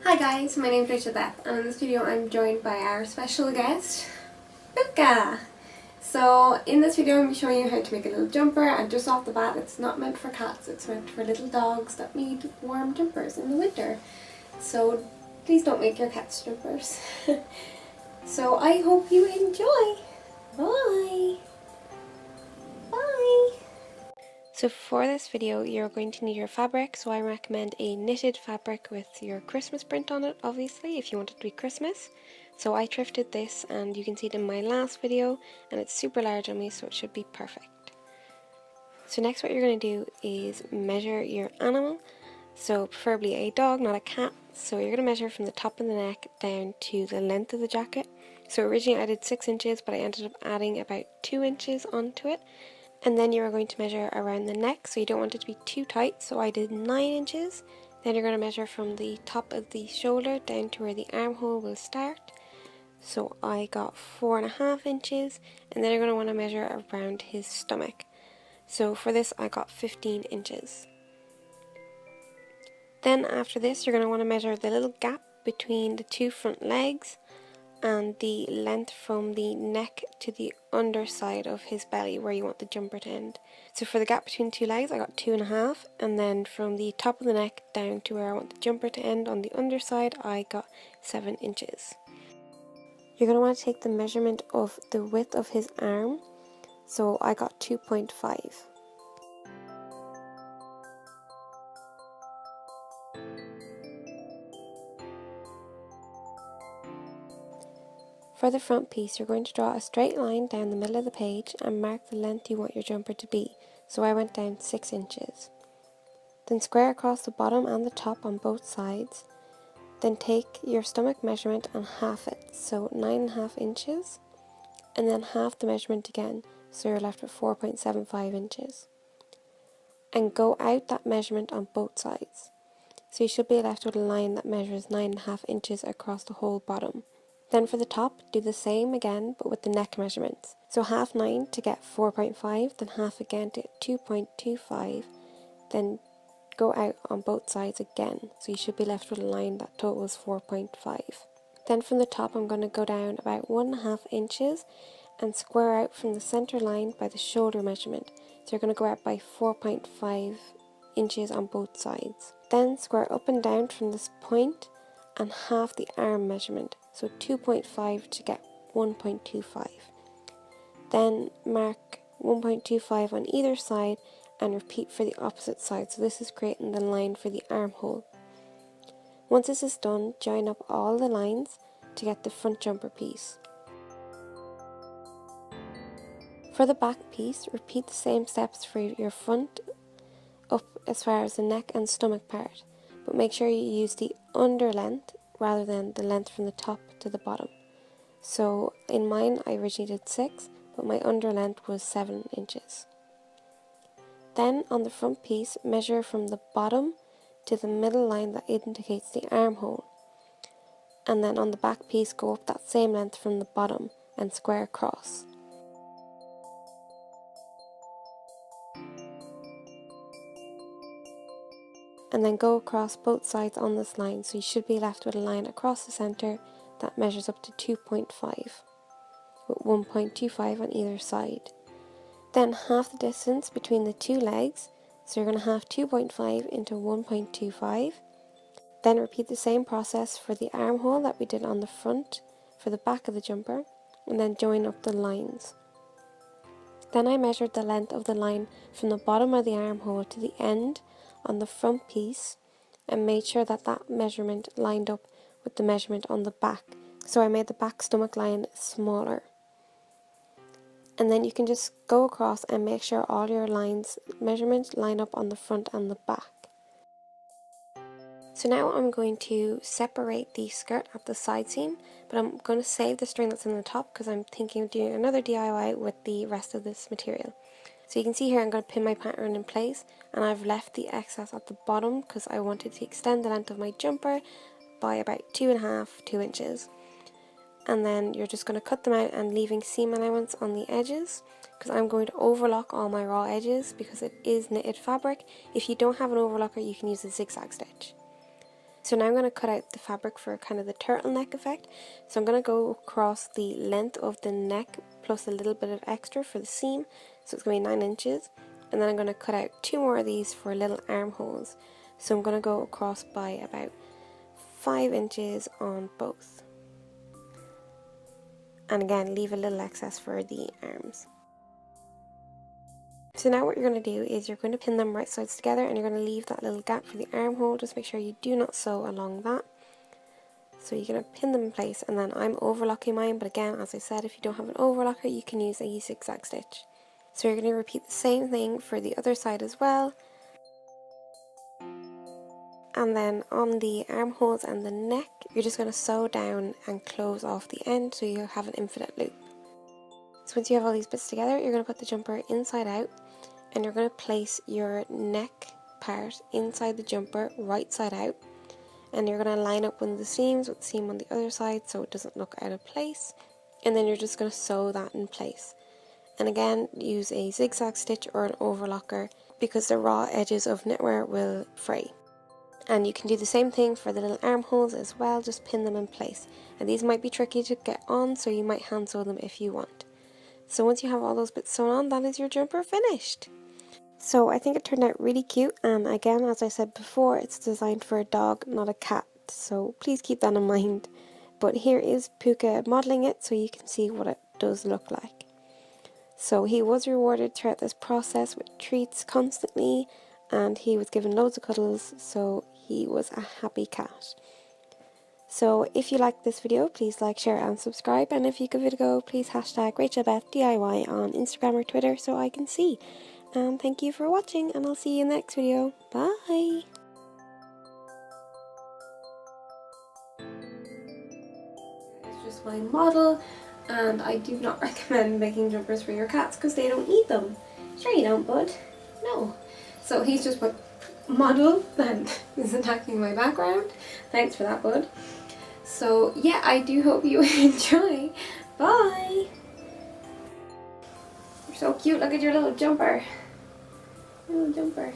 Hi guys, my name is Rachelbeth and in this video I'm joined by our special guest, Púca. So in this video I'm going to be showing you how to make a little jumper, and just off the bat it's not meant for cats, it's meant for little dogs that need warm jumpers in the winter. So please don't make your cats jumpers. So I hope you enjoy. Bye! Bye! So for this video you're going to need your fabric, so I recommend a knitted fabric with your Christmas print on it, obviously, if you want it to be Christmas. So I thrifted this and you can see it in my last video and it's super large on me, so it should be perfect. So next what you're going to do is measure your animal, so preferably a dog, not a cat. So you're going to measure from the top of the neck down to the length of the jacket. So originally I did 6 inches, but I ended up adding about 2 inches onto it. And then you're going to measure around the neck, so you don't want it to be too tight, so I did 9 inches. Then you're going to measure from the top of the shoulder down to where the armhole will start. So I got 4.5 inches, and then you're going to want to measure around his stomach. So for this I got 15 inches. Then after this you're going to want to measure the little gap between the 2 front legs and the length from the neck to the underside of his belly where you want the jumper to end. So for the gap between 2 legs I got 2.5, and then from the top of the neck down to where I want the jumper to end on the underside I got 7 inches. You're going to want to take the measurement of the width of his arm, so I got 2.5. For the front piece, you're going to draw a straight line down the middle of the page and mark the length you want your jumper to be, so I went down 6 inches. Then square across the bottom and the top on both sides. Then take your stomach measurement and half it, so 9.5 inches, and then half the measurement again, so you're left with 4.75 inches. And go out that measurement on both sides. So you should be left with a line that measures 9.5 inches across the whole bottom. Then for the top, do the same again, but with the neck measurements. So half 9 to get 4.5, then half again to get 2.25, then go out on both sides again. So you should be left with a line that totals 4.5. Then from the top, I'm going to go down about 1.5 inches and square out from the center line by the shoulder measurement. So you're going to go out by 4.5 inches on both sides. Then square up and down from this point and half the arm measurement, so 2.5 to get 1.25. Then mark 1.25 on either side and repeat for the opposite side, so this is creating the line for the armhole. Once this is done, join up all the lines to get the front jumper piece. For the back piece, repeat the same steps for your front up as far as the neck and stomach part, but make sure you use the under length rather than the length from the top to the bottom. So in mine I originally did 6, but my under length was 7 inches. Then on the front piece, measure from the bottom to the middle line that indicates the armhole, and then on the back piece go up that same length from the bottom and square across. And then go across both sides on this line, so you should be left with a line across the centre that measures up to 2.5, with 1.25 on either side. Then half the distance between the 2 legs, so you're going to half 2.5 into 1.25. Then repeat the same process for the armhole that we did on the front for the back of the jumper, and then join up the lines. Then I measured the length of the line from the bottom of the armhole to the end on the front piece and made sure that that measurement lined up with the measurement on the back, so I made the back stomach line smaller. And then you can just go across and make sure all your lines measurements line up on the front and the back. So now I'm going to separate the skirt at the side seam, but I'm going to save the string that's in the top because I'm thinking of doing another DIY with the rest of this material. So you can see here I'm going to pin my pattern in place, and I've left the excess at the bottom because I wanted to extend the length of my jumper by about 2 inches. And then you're just going to cut them out and leaving seam allowance on the edges, because I'm going to overlock all my raw edges because it is knitted fabric. If you don't have an overlocker you can use a zigzag stitch. So now I'm going to cut out the fabric for kind of the turtleneck effect. So I'm going to go across the length of the neck plus a little bit of extra for the seam. So it's going to be 9 inches. And then I'm going to cut out 2 more of these for little armholes. So I'm going to go across by about 5 inches on both. And again, leave a little excess for the arms. So now what you're going to do is you're going to pin them right sides together, and you're going to leave that little gap for the armhole. Just make sure you do not sew along that. So you're going to pin them in place, and then I'm overlocking mine, but again, as I said, if you don't have an overlocker, you can use a zigzag stitch. So you're going to repeat the same thing for the other side as well. And then on the armholes and the neck, you're just going to sew down and close off the end so you have an infinite loop. So once you have all these bits together, you're going to put the jumper inside out, and you're going to place your neck part inside the jumper right side out, and you're going to line up one of the seams with the seam on the other side so it doesn't look out of place, and then you're just going to sew that in place. And again, use a zigzag stitch or an overlocker because the raw edges of knitwear will fray. And you can do the same thing for the little armholes as well, just pin them in place. And these might be tricky to get on, so you might hand sew them if you want. So once you have all those bits sewn on, that is your jumper finished. So I think it turned out really cute, and again, as I said before, it's designed for a dog, not a cat, so please keep that in mind. But here is Púca modelling it so you can see what it does look like. So he was rewarded throughout this process with treats constantly, and he was given loads of cuddles, so he was a happy cat. So if you liked this video, please like, share and subscribe, and if you give it a go, please hashtag rachelbeth_DIY on Instagram or Twitter so I can see. And thank you for watching, and I'll see you in the next video. Bye! It's just my model, and I do not recommend making jumpers for your cats because they don't eat them. Sure you don't, bud? No. So he's just my model and is attacking my background. Thanks for that, bud. So yeah, I do hope you enjoy. Bye! You're so cute. Look at your little jumper. Little jumper.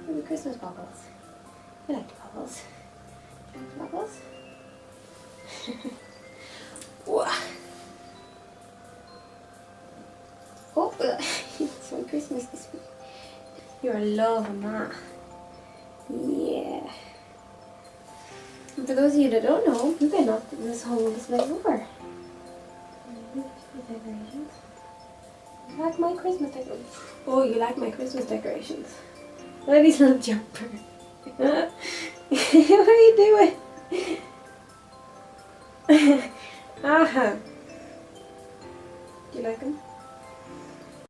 Little Christmas bubbles. I like the bubbles. Do you like the bubbles? Oh, it's my Christmas this week. You're loving that. Yeah. And for those of you that don't know, you can knock this whole display over. Decorations. You like my Christmas decorations? Oh, you like my Christmas decorations? Look at these little jumper. What are you doing? Aha. Do you like them?